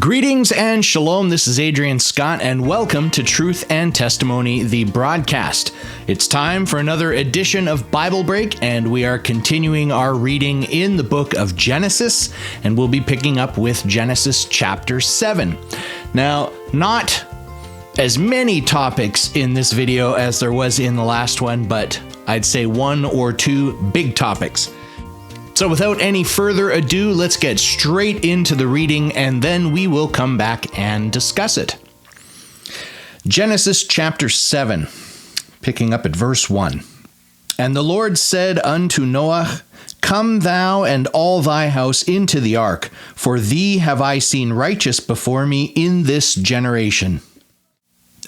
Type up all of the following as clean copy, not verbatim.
Greetings and shalom, this is Adrian Scott, and welcome to Truth and Testimony, the broadcast. It's time for another edition of Bible Break, and we are continuing our reading in the book of Genesis, and we'll be picking up with Genesis chapter 7. Now, not as many topics in this video as there was in the last one, but I'd say one or two big topics. So without any further ado, let's get straight into the reading, and then we will come back and discuss it. Genesis chapter 7, picking up at verse 1. And the Lord said unto Noah, Come thou and all thy house into the ark, for thee have I seen righteous before me in this generation.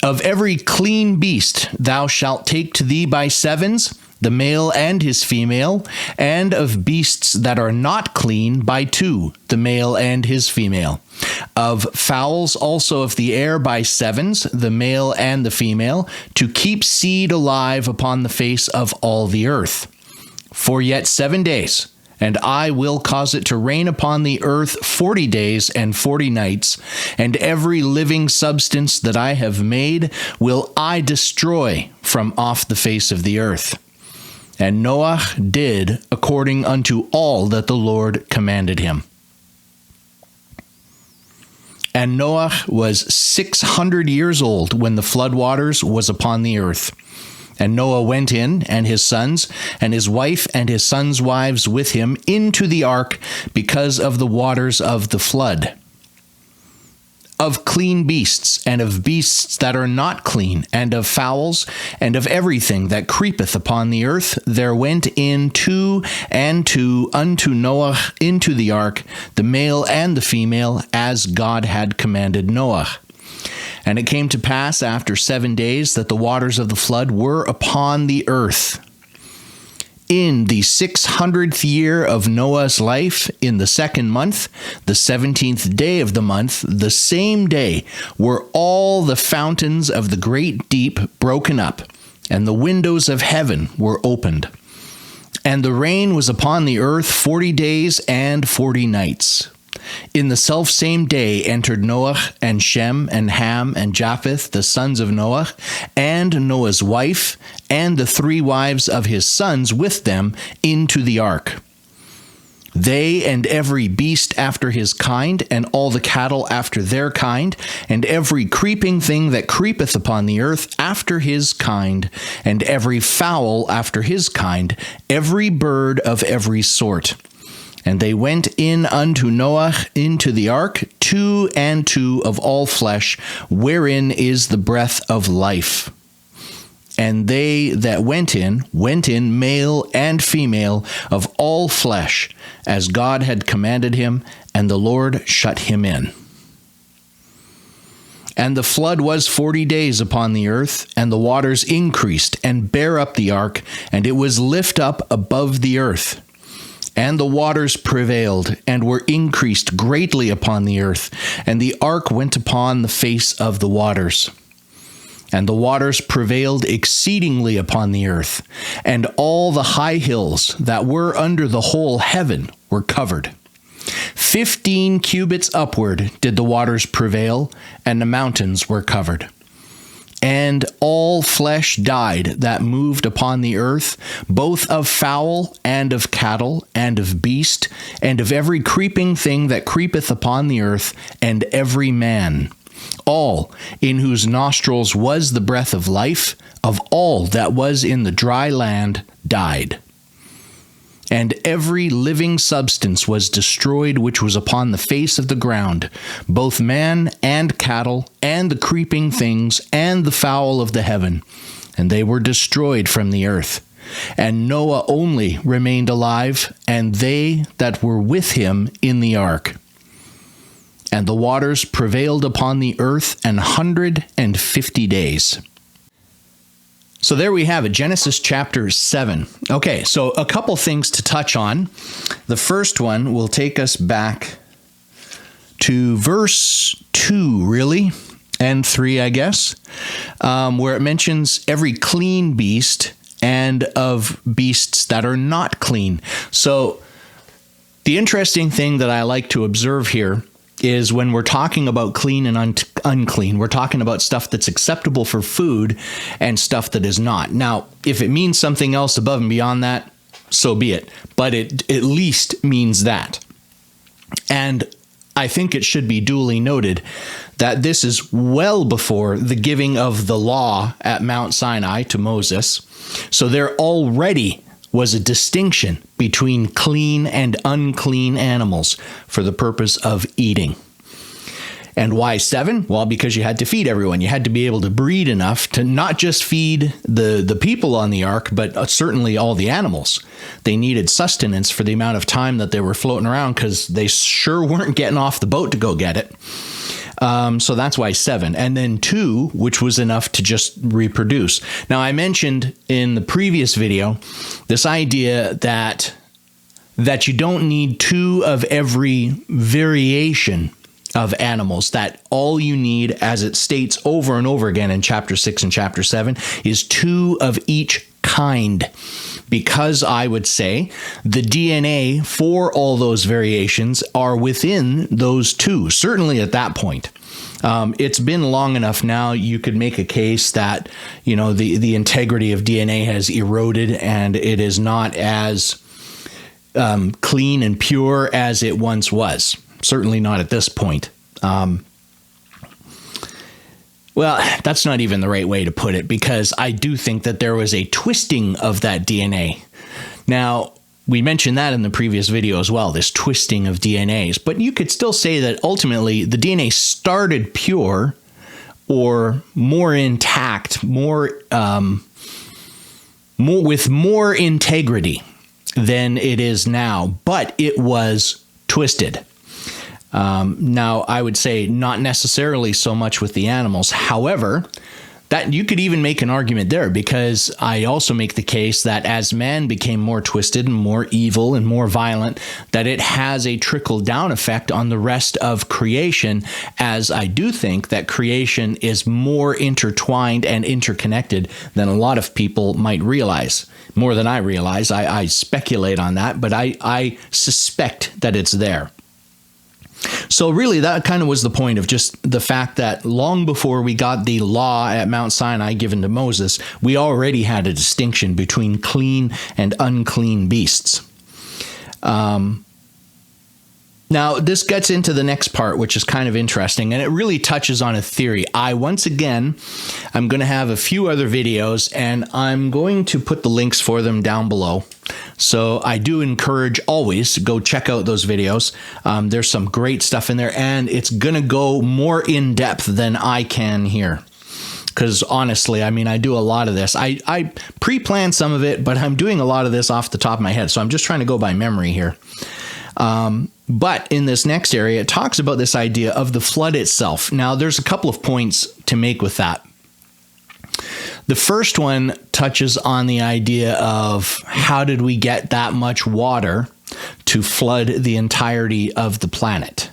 Of every clean beast thou shalt take to thee by sevens, the male and his female, and of beasts that are not clean by two, the male and his female. Of fowls also of the air by sevens, the male and the female, to keep seed alive upon the face of all the earth. For yet 7 days, and I will cause it to rain upon the earth 40 days and 40 nights, and every living substance that I have made will I destroy from off the face of the earth. And Noah did according unto all that the Lord commanded him. And Noah was 600 years old when the flood waters was upon the earth. And Noah went in, and his sons, and his wife, and his sons' wives with him into the ark because of the waters of the flood. Of clean beasts, and of beasts that are not clean, and of fowls, and of everything that creepeth upon the earth, there went in two and two unto Noah into the ark, the male and the female, as God had commanded Noah. And it came to pass after 7 days that the waters of the flood were upon the earth. In the 600th year of Noah's life, in the second month, the 17th day of the month, the same day were all the fountains of the great deep broken up, and the windows of heaven were opened. And the rain was upon the earth 40 days and 40 nights. In the selfsame day entered Noah and Shem and Ham and Japheth, the sons of Noah, and Noah's wife, and the 3 wives of his sons with them into the ark. They and every beast after his kind, and all the cattle after their kind, and every creeping thing that creepeth upon the earth after his kind, and every fowl after his kind, every bird of every sort. And they went in unto Noah into the ark, 2 and 2 of all flesh, wherein is the breath of life. And they that went in male and female of all flesh, as God had commanded him, and the Lord shut him in. And the flood was 40 days upon the earth, and the waters increased, and bare up the ark, and it was lift up above the earth. And the waters prevailed, and were increased greatly upon the earth, and the ark went upon the face of the waters. And the waters prevailed exceedingly upon the earth, and all the high hills that were under the whole heaven were covered. 15 cubits upward did the waters prevail, and the mountains were covered. And all flesh died that moved upon the earth, both of fowl and of cattle and of beast, and of every creeping thing that creepeth upon the earth, and every man. All in whose nostrils was the breath of life, of all that was in the dry land, died. And every living substance was destroyed which was upon the face of the ground, both man and cattle, and the creeping things, and the fowl of the heaven. And they were destroyed from the earth. And Noah only remained alive, and they that were with him in the ark. And the waters prevailed upon the earth 150 days. So there we have it, Genesis chapter 7. Okay, so a couple things to touch on. The first one will take us back to verse 2, really, and 3, I guess, where it mentions every clean beast and of beasts that are not clean. So the interesting thing that I like to observe here is when we're talking about clean and unclean, we're talking about stuff that's acceptable for food and stuff that is not. Now, if it means something else above and beyond that, so be it. But it at least means that. And I think it should be duly noted that this is well before the giving of the law at Mount Sinai to Moses. So there already was a distinction between clean and unclean animals for the purpose of eating. And why 7? Well, because you had to feed everyone. You had to be able to breed enough to not just feed the people on the ark, but certainly all the animals. They needed sustenance for the amount of time that they were floating around, because they sure weren't getting off the boat to go get it. So that's why 7. And then 2, which was enough to just reproduce. Now, I mentioned in the previous video this idea that you don't need 2 of every variation of animals, that all you need, as it states over and over again in chapter 6 and chapter 7, is 2 of each kind. Because I would say the DNA for all those variations are within those 2, certainly at that point. It's been long enough now, you could make a case that, the integrity of DNA has eroded and it is not as clean and pure as it once was. Certainly not at this point. Well, that's not even the right way to put it, because I do think that there was a twisting of that DNA. Now, we mentioned that in the previous video as well, this twisting of DNAs. But you could still say that ultimately the DNA started pure or more intact, more with more integrity than it is now, but it was twisted. Now, I would say not necessarily so much with the animals. However, that you could even make an argument there, because I also make the case that as man became more twisted and more evil and more violent, that it has a trickle-down effect on the rest of creation, as I do think that creation is more intertwined and interconnected than a lot of people might realize. More than I realize. I speculate on that, but I suspect that it's there. So really, that kind of was the point of just the fact that long before we got the law at Mount Sinai given to Moses, we already had a distinction between clean and unclean beasts. Now, this gets into the next part, which is kind of interesting, and it really touches on a theory. I'm going to have a few other videos, and I'm going to put the links for them down below. So I do encourage always to go check out those videos. There's some great stuff in there, and it's going to go more in depth than I can here. Because honestly, I do a lot of this. I pre-plan some of it, but I'm doing a lot of this off the top of my head. So I'm just trying to go by memory here. But in this next area, it talks about this idea of the flood itself. Now, there's a couple of points to make with that. The first one touches on the idea of how did we get that much water to flood the entirety of the planet?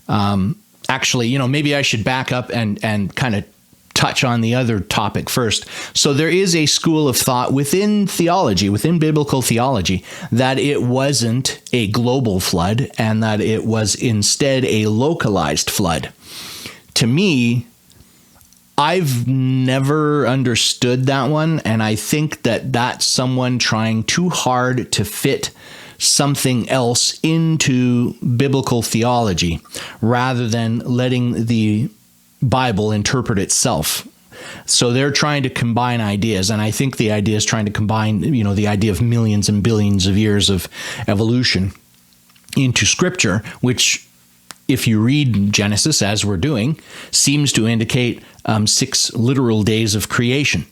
Actually, maybe I should back up and kind of touch on the other topic first. So there is a school of thought within theology, within biblical theology, that it wasn't a global flood and that it was instead a localized flood. To me, I've never understood that one, and I think that that's someone trying too hard to fit something else into biblical theology rather than letting the Bible interpret itself. So they're trying to combine ideas, and I think the idea is trying to combine, the idea of millions and billions of years of evolution into Scripture, which, if you read Genesis, as we're doing, seems to indicate 6 literal days of creation.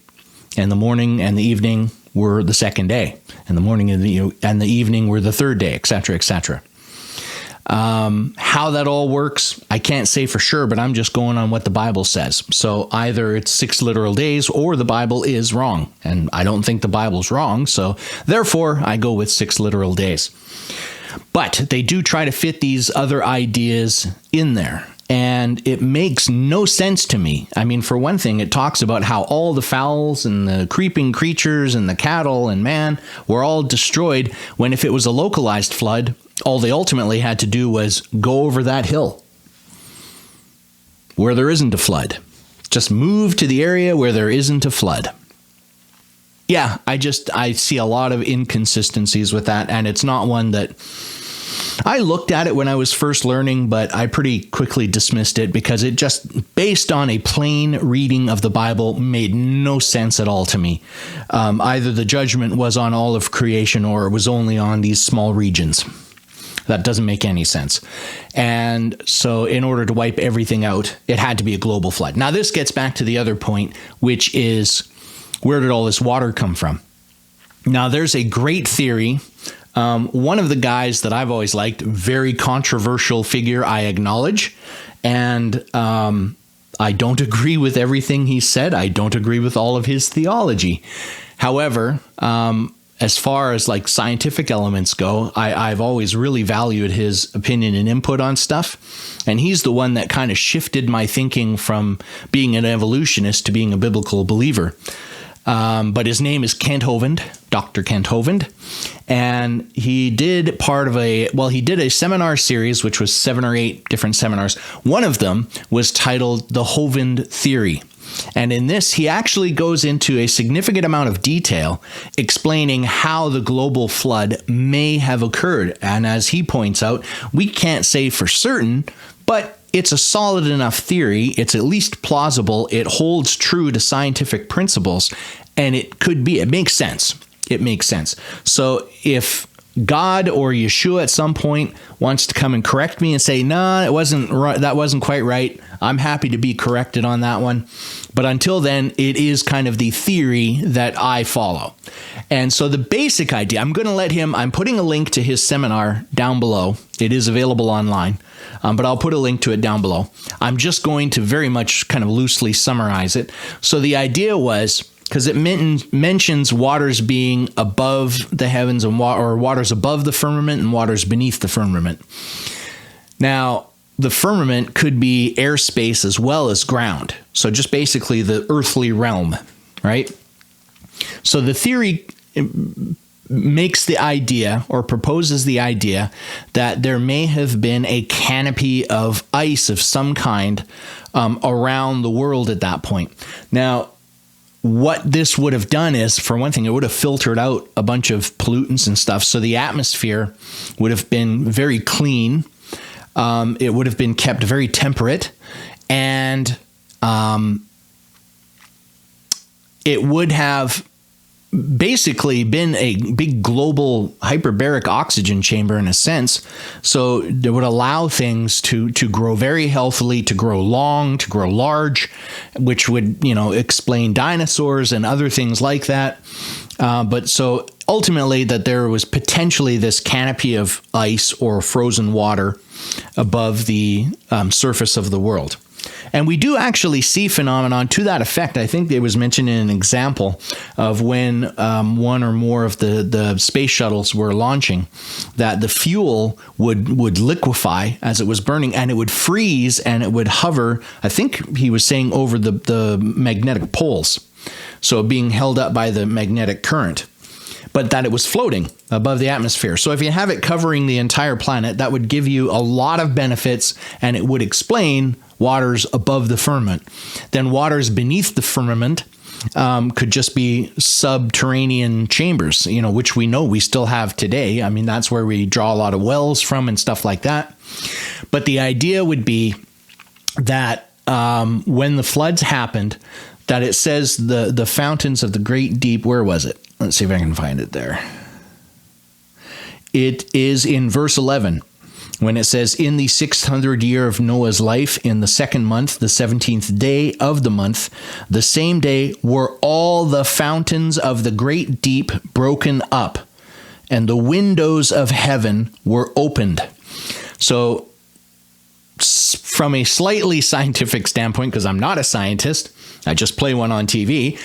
And the morning and the evening were the second day, and the morning and the evening were the third day, etc., etc. How that all works, I can't say for sure, but I'm just going on what the Bible says. So either it's 6 literal days or the Bible is wrong. And I don't think the Bible's wrong, so therefore I go with 6 literal days. But they do try to fit these other ideas in there. And it makes no sense to me. For one thing, it talks about how all the fowls and the creeping creatures and the cattle and man were all destroyed, when if it was a localized flood, all they ultimately had to do was go over that hill. where there isn't a flood. Just move to the area where there isn't a flood. Yeah, I see a lot of inconsistencies with that, and it's not one that I looked at it when I was first learning, but I pretty quickly dismissed it because it just, based on a plain reading of the Bible, made no sense at all to me. Either the judgment was on all of creation or it was only on these small regions. That doesn't make any sense. And so in order to wipe everything out, it had to be a global flood. Now, this gets back to the other point, which is, where did all this water come from? Now, there's a great theory. One of the guys that I've always liked, very controversial figure, I acknowledge, and I don't agree with everything he said. I don't agree with all of his theology. However, as far as like scientific elements go, I've always really valued his opinion and input on stuff. And he's the one that kind of shifted my thinking from being an evolutionist to being a biblical believer. But his name is Hovind, Dr. Kent Hovind, and he did he did a seminar series, which was 7 or 8 different seminars. One of them was titled The Hovind Theory. And in this, he actually goes into a significant amount of detail explaining how the global flood may have occurred. And as he points out, we can't say for certain, but it's a solid enough theory. It's at least plausible. It holds true to scientific principles, and it makes sense. It makes sense. So if God or Yeshua at some point wants to come and correct me and say, "Nah, it wasn't right, that wasn't quite right," I'm happy to be corrected on that one. But until then, it is kind of the theory that I follow. And so the basic idea, I'm putting a link to his seminar down below. It is available online, but I'll put a link to it down below. I'm just going to very much kind of loosely summarize it. So the idea was, because it mentions waters being above the heavens and or waters above the firmament and waters beneath the firmament. Now, the firmament could be airspace as well as ground. So just basically the earthly realm, right? So the theory makes the idea, or proposes the idea, that there may have been a canopy of ice of some kind around the world at that point. Now, what this would have done is, for one thing, it would have filtered out a bunch of pollutants and stuff. So the atmosphere would have been very clean. It would have been kept very temperate, and it would have basically been a big global hyperbaric oxygen chamber in a sense. So it would allow things to grow very healthily, to grow long, to grow large, which would, explain dinosaurs and other things like that. But so ultimately that there was potentially this canopy of ice or frozen water above the surface of the world. And we do actually see phenomenon to that effect. I think it was mentioned in an example of when one or more of the space shuttles were launching, that the fuel would liquefy as it was burning, and it would freeze and it would hover, I think he was saying, over the magnetic poles. So being held up by the magnetic current, but that it was floating above the atmosphere. So if you have it covering the entire planet, that would give you a lot of benefits, and it would explain waters above the firmament. Then waters beneath the firmament could just be subterranean chambers, which we know we still have today. I mean, that's where we draw a lot of wells from and stuff like that. But the idea would be that when the floods happened, that it says the fountains of the great deep, where was it? Let's see if I can find it there. It is in verse 11. When it says, "In the 600th year of Noah's life, in the 2nd month, the 17th day of the month, the same day were all the fountains of the great deep broken up, and the windows of heaven were opened." So from a slightly scientific standpoint, because I'm not a scientist, I just play one on TV,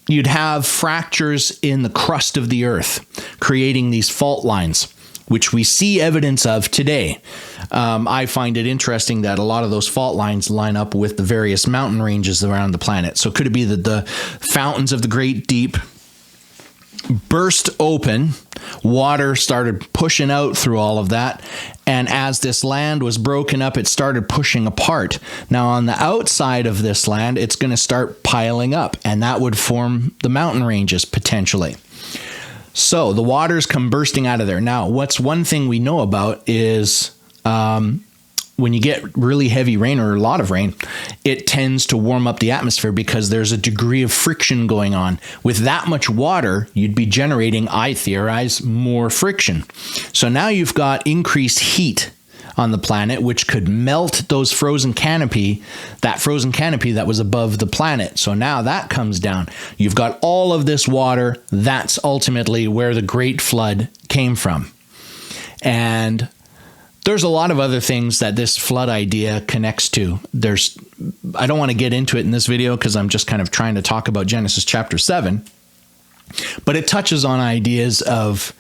you'd have fractures in the crust of the earth, creating these fault lines, which we see evidence of today. I find it interesting that a lot of those fault lines line up with the various mountain ranges around the planet. So could it be that the fountains of the great deep burst open. Water started pushing out through all of that. And as this land was broken up, it started pushing apart. Now, on the outside of this land, it's going to start piling up, and that would form the mountain ranges potentially. So the waters come bursting out of there. Now, what's one thing we know about is when you get really heavy rain or a lot of rain, it tends to warm up the atmosphere because there's a degree of friction going on. With that much water, you'd be generating, I theorize, more friction. So now you've got increased heat on the planet, which could melt those frozen canopy that was above the planet. So now that comes down. You've got all of this water. That's ultimately where the Great Flood came from. And there's a lot of other things that this flood idea connects to. I don't want to get into it in this video because I'm just kind of trying to talk about Genesis chapter 7, but it touches on ideas of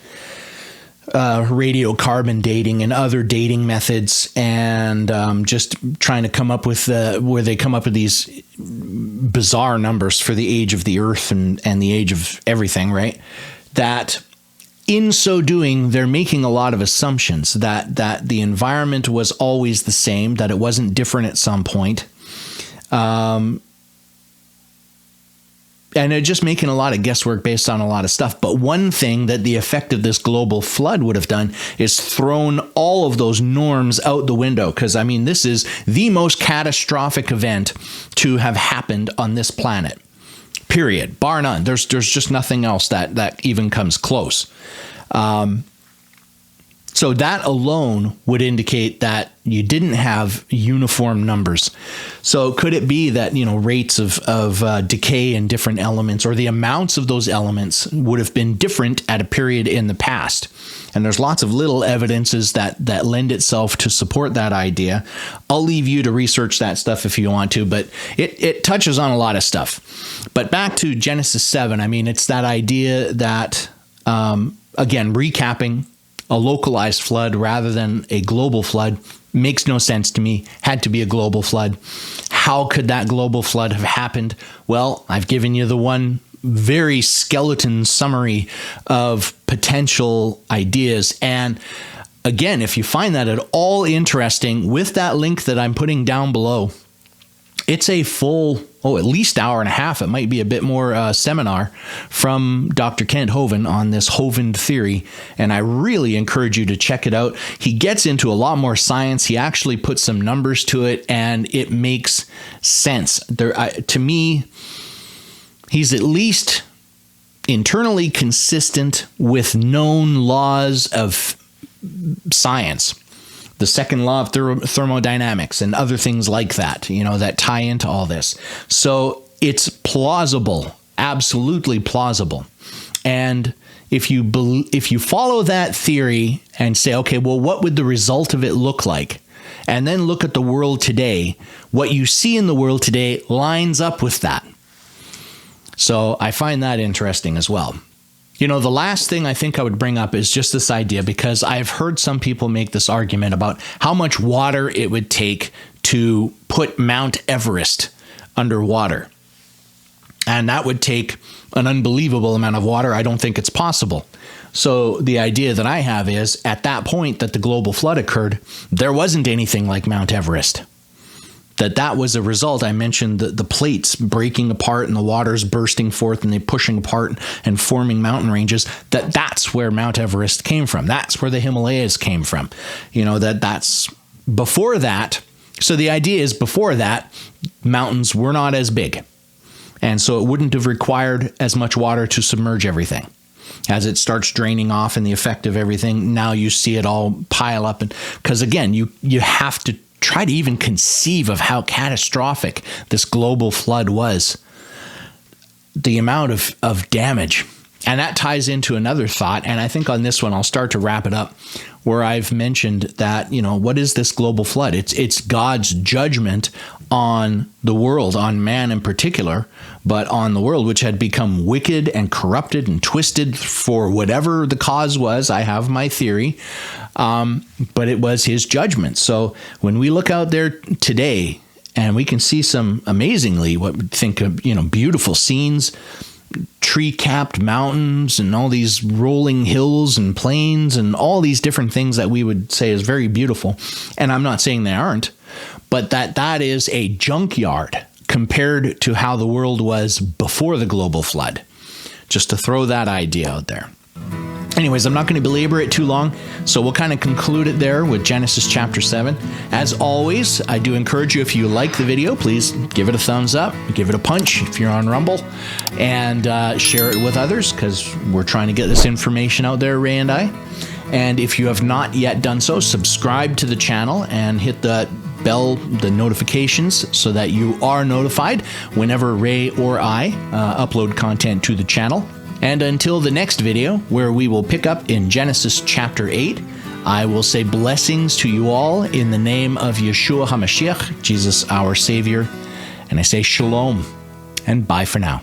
radiocarbon dating and other dating methods, and just trying to come up with where they come up with these bizarre numbers for the age of the earth and the age of everything, right? That in so doing, they're making a lot of assumptions that the environment was always the same, that it wasn't different at some point. And they're just making a lot of guesswork based on a lot of stuff. But one thing that the effect of this global flood would have done is thrown all of those norms out the window. Because, I mean, this is the most catastrophic event to have happened on this planet. Period. Bar none. There's just nothing else that even comes close. So that alone would indicate that you didn't have uniform numbers. So could it be that, rates of decay in different elements, or the amounts of those elements, would have been different at a period in the past? And there's lots of little evidences that lend itself to support that idea. I'll leave you to research that stuff if you want to, but it touches on a lot of stuff. But back to Genesis 7, I mean, it's that idea that, again, recapping, a localized flood rather than a global flood makes no sense to me. Had to be a global flood. How could that global flood have happened? Well, I've given you the one very skeleton summary of potential ideas. And again, if you find that at all interesting, with that link that I'm putting down below, it's a full, at least hour and a half. It might be a bit more seminar from Dr. Kent Hovind on this Hovind theory. And I really encourage you to check it out. He gets into a lot more science. He actually puts some numbers to it, and it makes sense. To me, he's at least internally consistent with known laws of science. The second law of thermodynamics and other things like that, that tie into all this. So it's plausible, absolutely plausible. And if you follow that theory and say, okay, well, what would the result of it look like? And then look at the world today, what you see in the world today lines up with that. So I find that interesting as well. The last thing I think I would bring up is just this idea, because I've heard some people make this argument about how much water it would take to put Mount Everest underwater. And that would take an unbelievable amount of water. I don't think it's possible. So the idea that I have is, at that point that the global flood occurred, there wasn't anything like Mount Everest. That was a result. I mentioned the plates breaking apart and the waters bursting forth and they pushing apart and forming mountain ranges. That's where Mount Everest came from. That's where the Himalayas came from. That's before that. So the idea is, before that, mountains were not as big. And so it wouldn't have required as much water to submerge everything. As it starts draining off and the effect of everything, now you see it all pile up. And because again, you have to try to even conceive of how catastrophic this global flood was. The amount of damage. And that ties into another thought. And I think on this one, I'll start to wrap it up, where I've mentioned that, what is this global flood? It's God's judgment on the world, on man in particular, but on the world, which had become wicked and corrupted and twisted for whatever the cause was. I have my theory, but it was his judgment. So when we look out there today, and we can see some amazingly what we think of, beautiful scenes, tree-capped mountains and all these rolling hills and plains and all these different things that we would say is very beautiful. And I'm not saying they aren't, but that is a junkyard compared to how the world was before the global flood. Just to throw that idea out there. Anyways, I'm not going to belabor it too long, so we'll kind of conclude it there with Genesis chapter 7. As always, I do encourage you, if you like the video, please give it a thumbs up, give it a punch if you're on Rumble, and share it with others, because we're trying to get this information out there, Ray and I. And if you have not yet done so, subscribe to the channel and hit the bell, the notifications, so that you are notified whenever Ray or I upload content to the channel. And until the next video, where we will pick up in Genesis chapter 8, I will say blessings to you all in the name of Yeshua HaMashiach, Jesus our Savior. And I say shalom and bye for now.